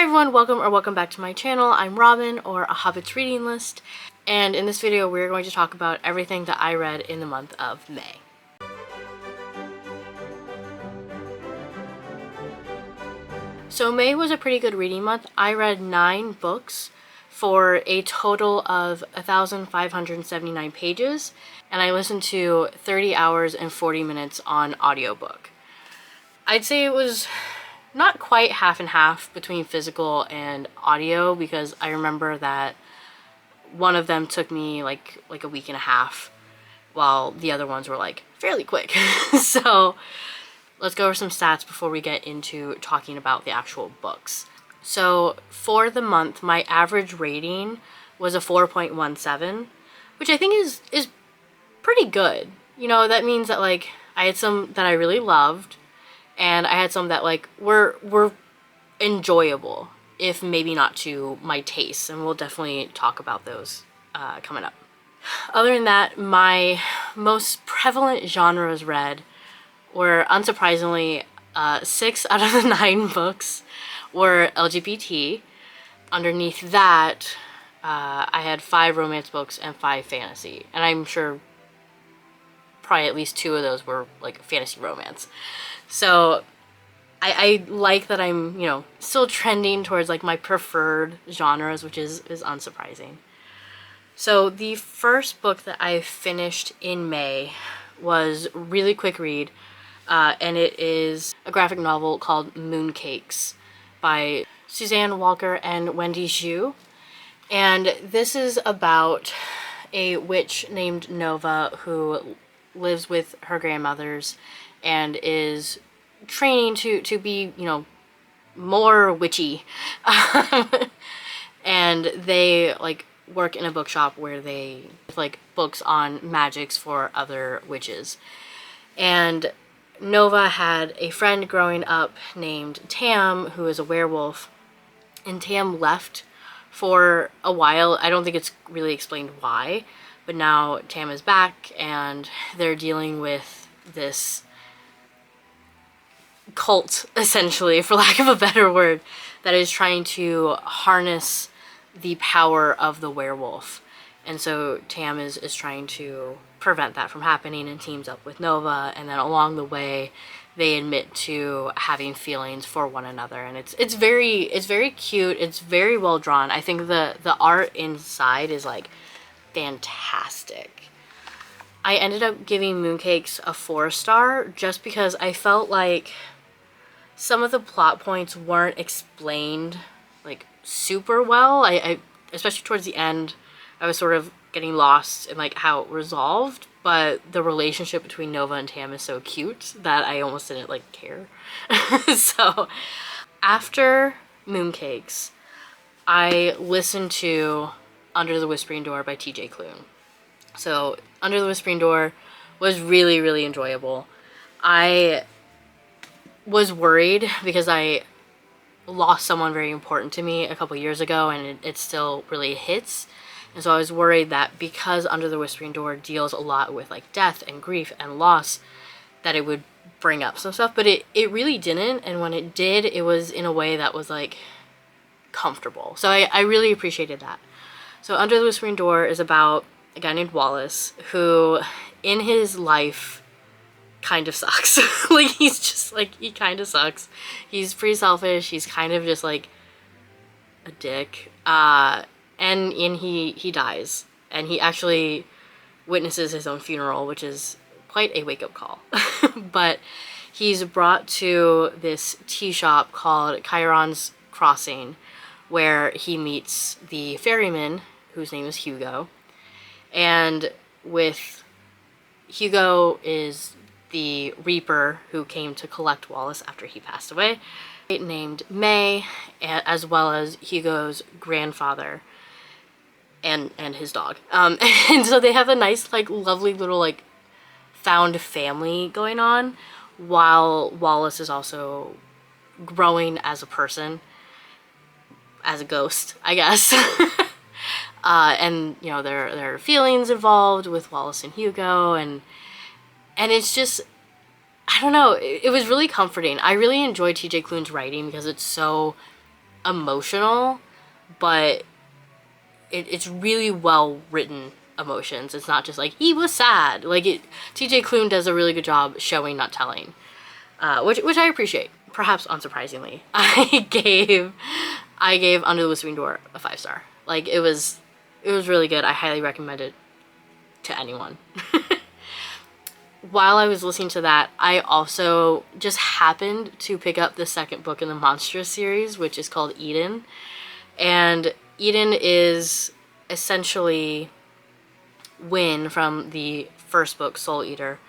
Hi everyone, welcome back to my channel. I'm Robin, or A Hobbit's Reading List, and in this video we're going to talk about everything that I read in the month of May. So May was a pretty good reading month. I read 9 books for a total of 1,579 pages, and I listened to 30 hours and 40 minutes on audiobook. I'd say it was not quite half and half between physical and audio, because I remember that one of them took me like a week and a half, while the other ones were like fairly quick. So let's go over some stats before we get into talking about the actual books. So for the month, my average rating was a 4.17, which I think is pretty good. You know, that means that like I had some that I really loved, and I had some that like were enjoyable, if maybe not to my taste, and we'll definitely talk about those coming up. Other than that, my most prevalent genres read were, unsurprisingly, 6 out of the 9 books were LGBT. Underneath that, I had 5 romance books and 5 fantasy, and I'm sure probably at least 2 of those were like fantasy romance. So I like that I'm, you know, still trending towards like my preferred genres, which is unsurprising. So the first book that I finished in May was a really quick read, and it is a graphic novel called Mooncakes by Suzanne Walker and Wendy. And this is about a witch named Nova who lives with her grandmothers and is training to be, you know, more witchy. And they like work in a bookshop where they like books on magics for other witches. And Nova had a friend growing up named Tam, who is a werewolf, and Tam left for a while. I don't think it's really explained why, but now Tam is back and they're dealing with this cult, essentially, for lack of a better word, that is trying to harness the power of the werewolf. And so Tam is trying to prevent that from happening and teams up with Nova, and then along the way they admit to having feelings for one another. And it's very cute, it's very well drawn. I think the art inside is like fantastic. I ended up giving Mooncakes a 4-star just because I felt like some of the plot points weren't explained like super well. I especially towards the end, I was sort of getting lost in like how it resolved, but the relationship between Nova and Tam is so cute that I almost didn't like care. So after Mooncakes, I listened to Under the Whispering Door by TJ Klune. So Under the Whispering Door was really enjoyable. I was worried because I lost someone very important to me a couple years ago, and it still really hits. And so I was worried that because Under the Whispering Door deals a lot with like death and grief and loss, that it would bring up some stuff, but it really didn't. And when it did, it was in a way that was like comfortable. So I really appreciated that. So Under the Whispering Door is about a guy named Wallace who in his life kind of sucks. Like he's just like, he kind of sucks. He's pretty selfish. He's kind of just like a dick. And he dies, and he actually witnesses his own funeral, which is quite a wake-up call. But he's brought to this tea shop called Chiron's Crossing, where he meets the ferryman, whose name is Hugo. And with Hugo is the Reaper who came to collect Wallace after he passed away, named May, as well as Hugo's grandfather and his dog. And so they have a nice, like, lovely little, like, found family going on, while Wallace is also growing as a person, as a ghost, I guess. And, you know, there are feelings involved with Wallace and Hugo, and it's just, I don't know, it was really comforting. I really enjoyed TJ Klune's writing because it's so emotional, but it's really well written emotions. It's not just like, he was sad. Like, TJ Klune does a really good job showing, not telling, which I appreciate. Perhaps unsurprisingly, I gave Under the Whispering Door a 5-star. Like, it was really good. I highly recommend it to anyone. While I was listening to that, I also just happened to pick up the second book in the Monstrous series, which is called Edin. And Edin is essentially Wyn from the first book, Soul Eater.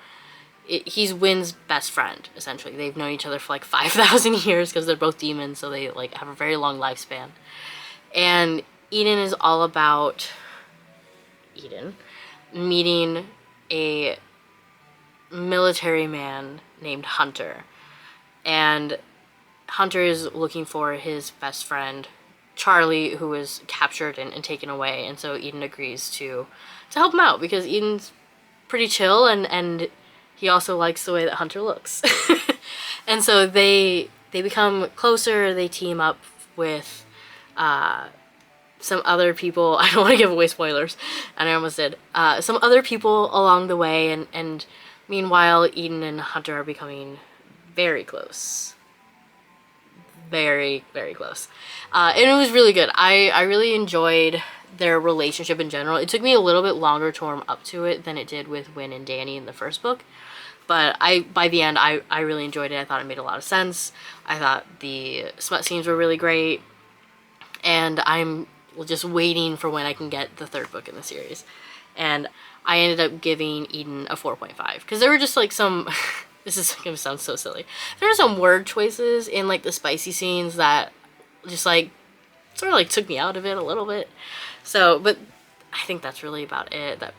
He's Wyn's best friend, essentially. They've known each other for like 5,000 years because they're both demons, so they like have a very long lifespan. And Edin is all about Edin meeting a military man named Hunter. And Hunter is looking for his best friend, Charlie, who was captured and taken away. And so Edin agrees to help him out because Edin's pretty chill and he also likes the way that Hunter looks. And so they become closer. They team up with some other people. I don't want to give away spoilers, and I almost did. Some other people along the way, and meanwhile, Edin and Hunter are becoming very close. Very, very close. And it was really good. I really enjoyed their relationship in general. It took me a little bit longer to warm up to it than it did with Wyn and Danny in the first book. But by the end, I really enjoyed it. I thought it made a lot of sense. I thought the smut scenes were really great. And I'm just waiting for when I can get the third book in the series. And I ended up giving Edin a 4.5. Because there were just like some... this is going to sound so silly. There were some word choices in like the spicy scenes that just like sort of like took me out of it a little bit. So, but I think that's really about it that,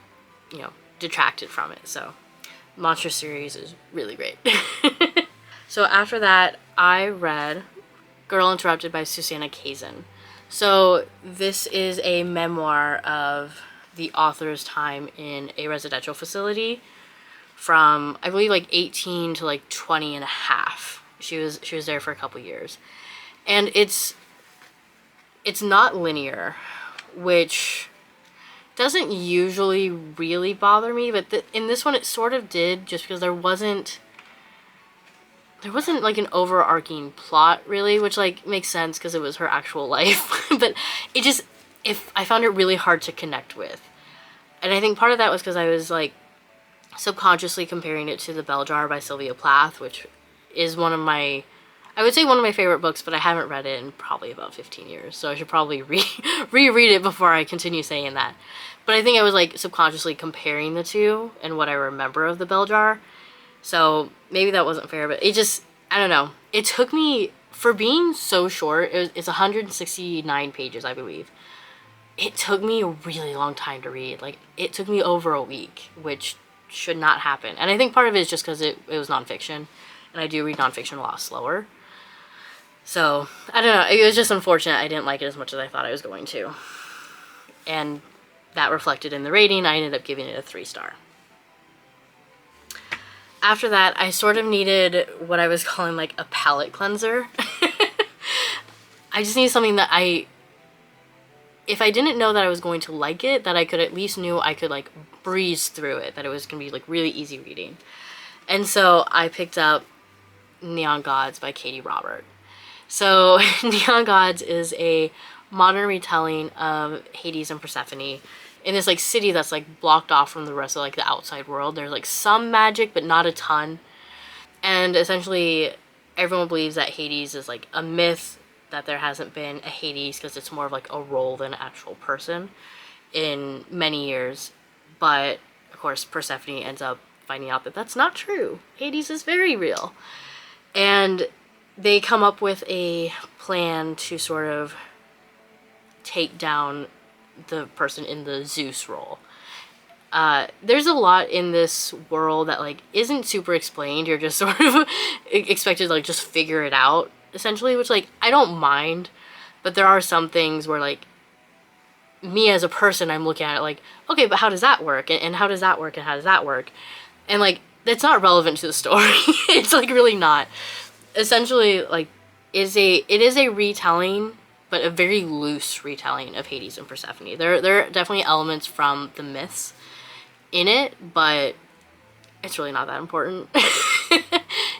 you know, detracted from it. So, Monster series is really great. So after that, I read Girl Interrupted by Susanna Kaysen. So this is a memoir of the author's time in a residential facility from, I believe, like 18 to like 20 and a half. She was there for a couple years. And it's not linear, which doesn't usually really bother me, but in this one it sort of did, just because there wasn't like an overarching plot really, which like makes sense because it was her actual life. But I found it really hard to connect with. And I think part of that was because I was like subconsciously comparing it to The Bell Jar by Sylvia Plath, which is one of my favorite books, but I haven't read it in probably about 15 years. So I should probably reread it before I continue saying that. But I think I was like subconsciously comparing the two and what I remember of The Bell Jar. So maybe that wasn't fair, but it just, I don't know. It took me, for being so short, it's 169 pages, I believe. It took me a really long time to read. Like, it took me over a week, which should not happen. And I think part of it is just because it was nonfiction, and I do read nonfiction a lot slower. So, I don't know. It was just unfortunate I didn't like it as much as I thought I was going to. And that reflected in the rating. I ended up giving it a 3-star. After that, I sort of needed what I was calling like a palate cleanser. I just needed something that if I didn't know that I was going to like it, that I could at least knew I could like breeze through it, that it was going to be like really easy reading. And so I picked up Neon Gods by Katee Robert. So Neon Gods is a modern retelling of Hades and Persephone in this like city that's like blocked off from the rest of like the outside world. There's like some magic, but not a ton. And essentially everyone believes that Hades is like a myth, that there hasn't been a Hades because it's more of like a role than an actual person in many years. But of course Persephone ends up finding out that that's not true. Hades is very real. And they come up with a plan to sort of take down the person in the Zeus role. There's a lot in this world that like isn't super explained. You're just sort of expected to like just figure it out, essentially, which like I don't mind, but there are some things where like me as a person, I'm looking at it like, okay, but how does that work? And how does that work? And how does that work? And like, that's not relevant to the story. It's like really not. Essentially, like, it is a retelling but a very loose retelling of Hades and Persephone. There are definitely elements from the myths in it, but it's really not that important.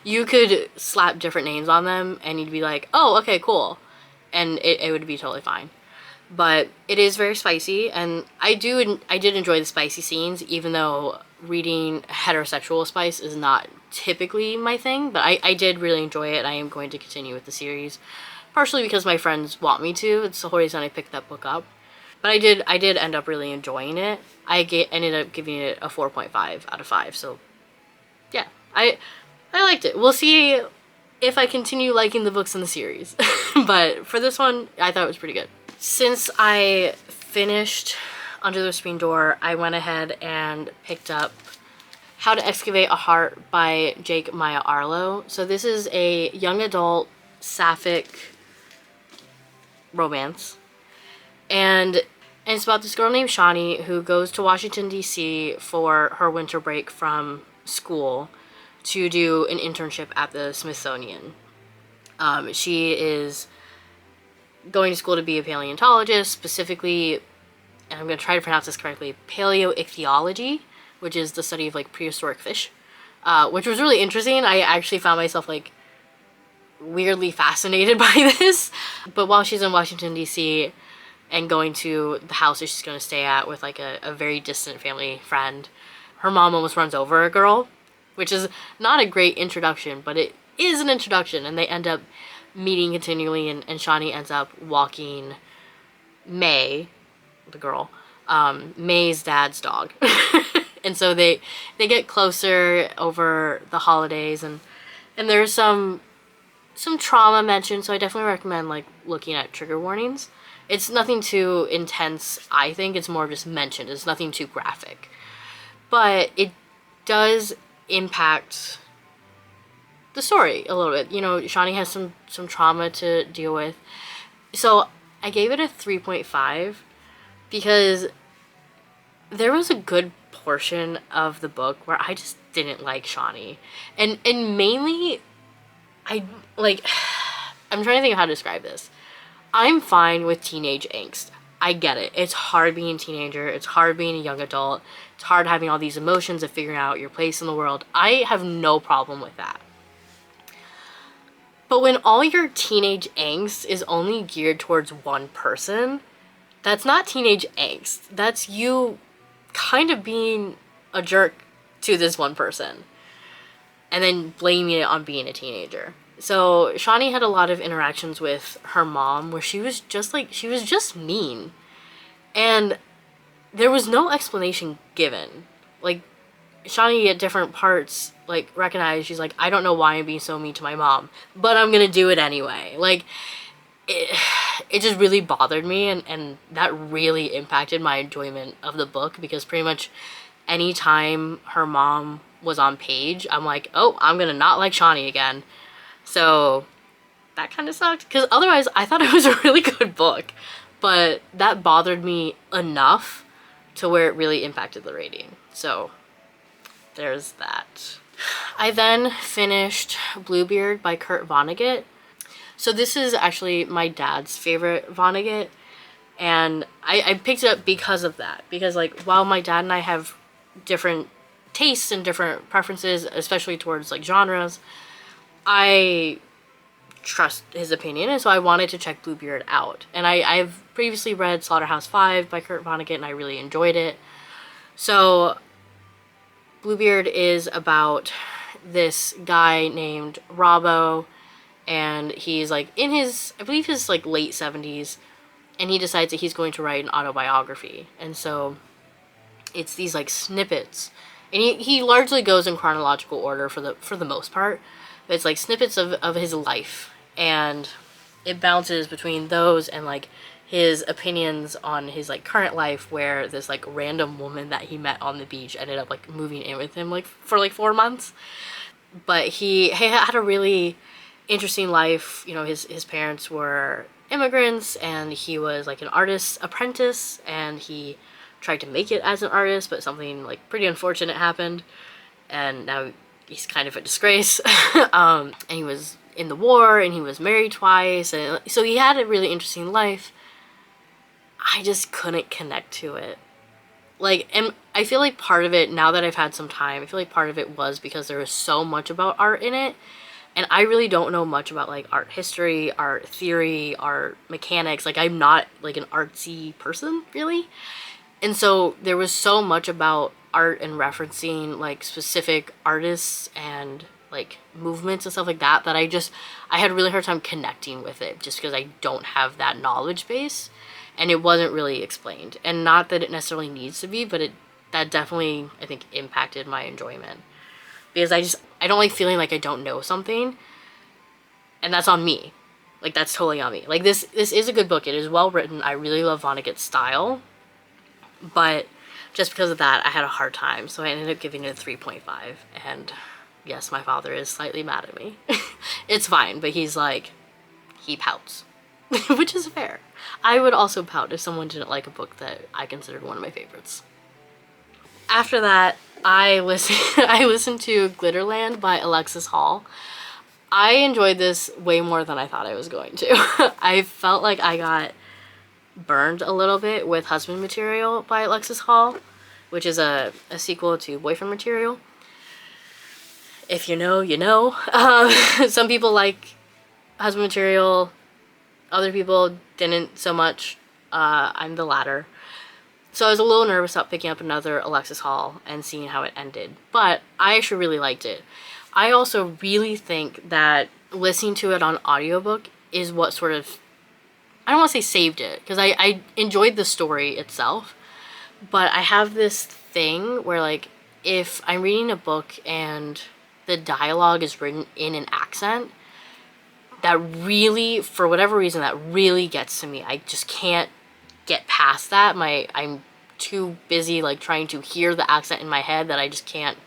You could slap different names on them and you'd be like, oh, okay, cool. And it would be totally fine. But it is very spicy, and I did enjoy the spicy scenes, even though reading heterosexual spice is not typically my thing, but I did really enjoy it. I am going to continue with the series, partially because my friends want me to. It's the whole reason I picked that book up. But I did end up really enjoying it. Ended up giving it a 4.5 out of 5, so yeah, I liked it. We'll see if I continue liking the books in the series. But for this one, I thought it was pretty good. Since I finished Under the Screen Door, I went ahead and picked up How to Excavate a Heart by Jake Maia Arlow. So this is a young adult sapphic romance. And it's about this girl named Shawnee who goes to Washington, D.C. for her winter break from school to do an internship at the Smithsonian. She is going to school to be a paleontologist, specifically, and I'm going to try to pronounce this correctly, paleoichthyology, which is the study of like prehistoric fish, which was really interesting. I actually found myself like weirdly fascinated by this. But while she's in Washington, D.C. and going to the house that she's going to stay at with like a very distant family friend, her mom almost runs over a girl, which is not a great introduction, but it is an introduction, and they end up meeting continually, and Shawnee ends up walking May, the girl, May's dad's dog. And so they get closer over the holidays, and there's some trauma mentioned, so I definitely recommend like looking at trigger warnings. It's nothing too intense, I think. It's more just mentioned. It's nothing too graphic. But it does impact the story a little bit. You know, Shawnee has some trauma to deal with. So I gave it a 3.5 because there was a good portion of the book where I just didn't like Shawnee. And mainly, I'm trying to think of how to describe this. I'm fine with teenage angst. I get it. It's hard being a teenager. It's hard being a young adult. It's hard having all these emotions of figuring out your place in the world. I have no problem with that. But when all your teenage angst is only geared towards one person, that's not teenage angst. That's you kind of being a jerk to this one person and then blaming it on being a teenager. So Shawnee had a lot of interactions with her mom where she was just mean. And there was no explanation given. Like, Shawnee at different parts, like, recognized, she's like, I don't know why I'm being so mean to my mom, but I'm gonna do it anyway. Like, it just really bothered me, and that really impacted my enjoyment of the book, because pretty much any time her mom was on page, I'm like, oh, I'm gonna not like Shawnee again. So that kind of sucked, because otherwise I thought it was a really good book, but that bothered me enough to where it really impacted the rating. So there's that. I then finished Bluebeard by Vonnegut. So this is actually my dad's favorite Vonnegut, and I picked it up because of that. Because like, while my dad and I have different tastes and different preferences, especially towards like genres, I trust his opinion, and so I wanted to check Bluebeard out. And I've previously read Slaughterhouse-Five by Vonnegut, and I really enjoyed it. So Bluebeard is about this guy named Robbo, and he's like in his, I believe his like late 70s, and he decides that he's going to write an autobiography. And so it's these like snippets, and he largely goes in chronological order for the most part, but it's like snippets of his life, and it bounces between those and like his opinions on his like current life, where this like random woman that he met on the beach ended up like moving in with him like for like 4 months. But he had a really interesting life. You know, his parents were immigrants, and he was like an artist's apprentice, and he tried to make it as an artist, but something like pretty unfortunate happened, and now he's kind of a disgrace. And he was in the war, and he was married twice, and so he had a really interesting life. I just couldn't connect to it. Like, and I feel like part of it, now that I've had some time, I feel like part of it was because there was so much about art in it, and I really don't know much about, like, art history, art theory, art mechanics. Like, I'm not, like, an artsy person, really. And so there was so much about art and referencing, like, specific artists and, like, movements and stuff like that, that I had a really hard time connecting with it, just because I don't have that knowledge base, and it wasn't really explained. And not that it necessarily needs to be, but that definitely, I think, impacted my enjoyment. Because I don't like feeling like I don't know something, and that's on me. Like, that's totally on me. Like, this is a good book. It is well written. I really love Vonnegut's style, but just because of that, I had a hard time, so I ended up giving it a 3.5, and yes, my father is slightly mad at me. It's fine, but he's like, he pouts, which is fair. I would also pout if someone didn't like a book that I considered one of my favorites. After that, I listened to Glitterland by Alexis Hall. I enjoyed this way more than I thought I was going to. I felt like I got burned a little bit with Husband Material by Alexis Hall, which is a sequel to Boyfriend Material. If you know, you know. Some people like Husband Material, other people didn't so much. I'm the latter. So I was a little nervous about picking up another Alexis Hall and seeing how it ended, but I actually really liked it. I also really think that listening to it on audiobook is what sort of, I don't want to say saved it, because I enjoyed the story itself, but I have this thing where, like, if I'm reading a book and the dialogue is written in an accent, that really, for whatever reason, that really gets to me. I just can't get past that. I'm too busy, like, trying to hear the accent in my head that I just can't,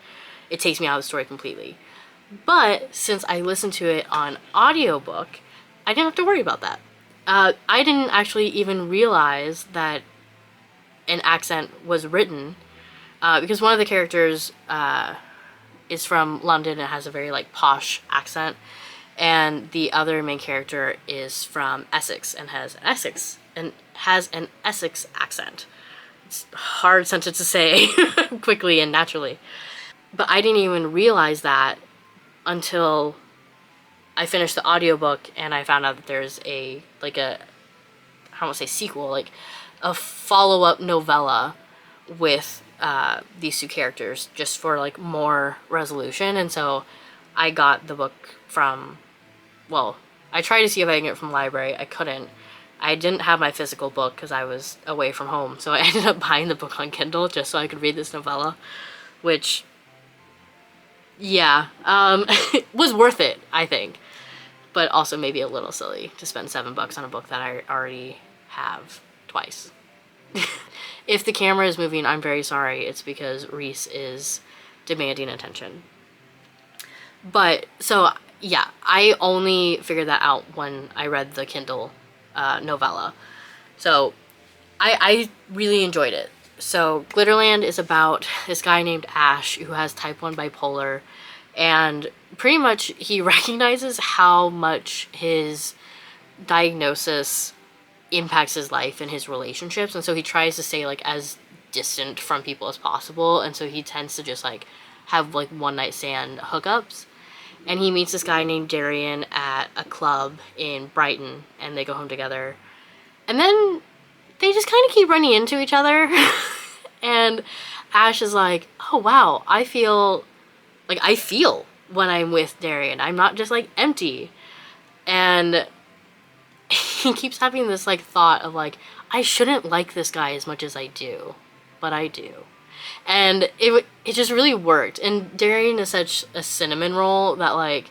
it takes me out of the story completely. But since I listened to it on audiobook, I didn't have to worry about that. I didn't actually even realize that an accent was written, because one of the characters is from London and has a very, like, posh accent, and the other main character is from Essex and has an Essex accent. It's a hard sentence to say quickly and naturally. But I didn't even realize that until I finished the audiobook and I found out that there's I don't want to say sequel, like a follow-up novella with these two characters, just for, like, more resolution. And so I got the book from, well, I tried to see if I could get it from the library. I couldn't. I didn't have my physical book because I was away from home, so I ended up buying the book on Kindle just so I could read this novella, which, yeah, was worth it, I think, but also maybe a little silly to spend $7 on a book that I already have twice. If the camera is moving, I'm very sorry. It's because Reese is demanding attention. But, so, yeah, I only figured that out when I read the Kindle novella. So I really enjoyed it. So Glitterland is about this guy named Ash who has type 1 bipolar, and pretty much he recognizes how much his diagnosis impacts his life and his relationships, and so he tries to stay, like, as distant from people as possible, and so he tends to just, like, have, like, one-night stand hookups. And he meets this guy named Darian at a club in Brighton, and they go home together. And then they just kind of keep running into each other. And Ash is like, oh, wow, I feel when I'm with Darian. I'm not just, like, empty. And he keeps having this, like, thought of, like, I shouldn't like this guy as much as I do, but I do. And it just really worked. And Darian is such a cinnamon roll that, like,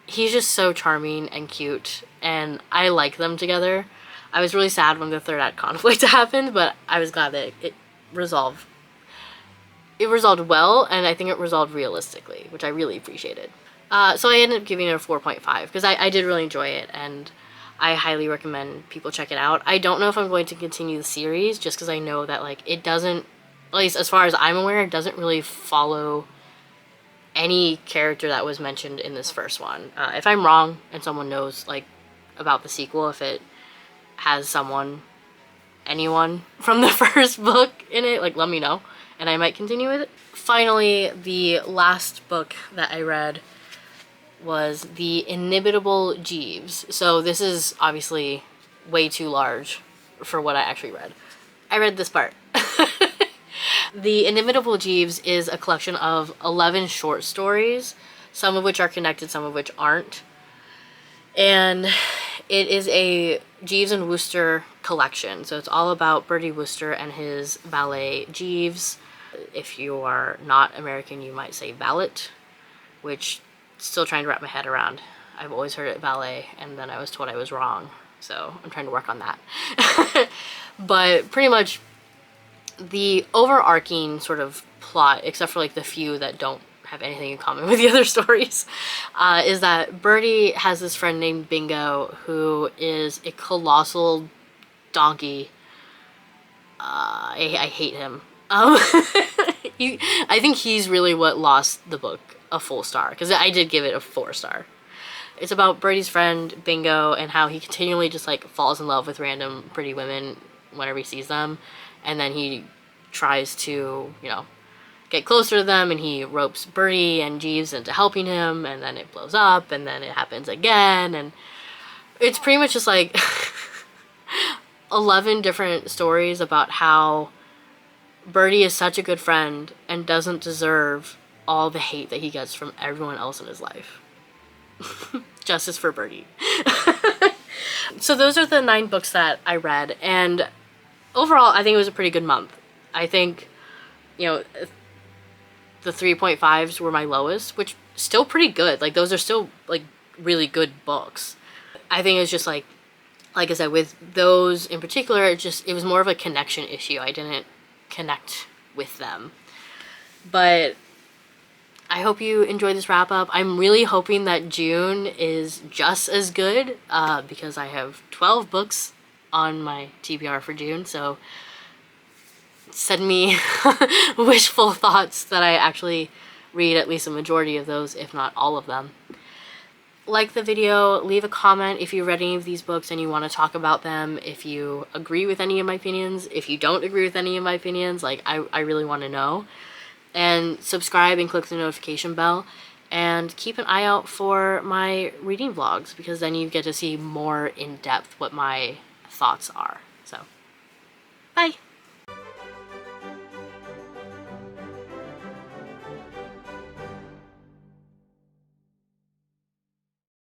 he's just so charming and cute, and I like them together. I was really sad when the third act conflict happened, but I was glad that it resolved. It resolved well, and I think it resolved realistically, which I really appreciated. So I ended up giving it a 4.5 because I did really enjoy it, and I highly recommend people check it out. I don't know if I'm going to continue the series just because I know that, like, it doesn't, at least as far as I'm aware, it doesn't really follow any character that was mentioned in this first one. If I'm wrong and someone knows like about the sequel, if it has anyone from the first book in it, like let me know and I might continue with it. Finally, the last book that I read was the Inimitable Jeeves. So this is obviously way too large for what I actually read. I read this part. The Inimitable Jeeves is a collection of 11 short stories, some of which are connected, some of which aren't. And it is a Jeeves and Wooster collection. So it's all about Bertie Wooster and his valet Jeeves. If you are not American, you might say valet, which still trying to wrap my head around. I've always heard it valet, and then I was told I was wrong. So I'm trying to work on that. But pretty much the overarching sort of plot, except for like the few that don't have anything in common with the other stories, is that Bertie has this friend named Bingo who is a colossal donkey. I hate him. I think he's really what lost the book a full star, because I did give it a 4-star. It's about Bertie's friend Bingo and how he continually just like falls in love with random pretty women whenever he sees them, and then he tries to, you know, get closer to them, and he ropes Bertie and Jeeves into helping him, and then it blows up, and then it happens again, and it's pretty much just like 11 different stories about how Bertie is such a good friend and doesn't deserve all the hate that he gets from everyone else in his life. Justice for Bertie. So those are the 9 books that I read, and overall I think it was a pretty good month. I think, you know, the 3.5s were my lowest, which still pretty good. Like those are still like really good books. I think it's just like I said, with those in particular, it was more of a connection issue. I didn't connect with them. But I hope you enjoyed this wrap up. I'm really hoping that June is just as good, because I have 12 books on my TBR for June, so send me wishful thoughts that I actually read at least a majority of those, if not all of them. Like the video, leave a comment if you read any of these books and you want to talk about them, if you agree with any of my opinions, if you don't agree with any of my opinions, like I really want to know. And subscribe and click the notification bell, and keep an eye out for my reading vlogs, because then you get to see more in depth what my thoughts are. So, bye!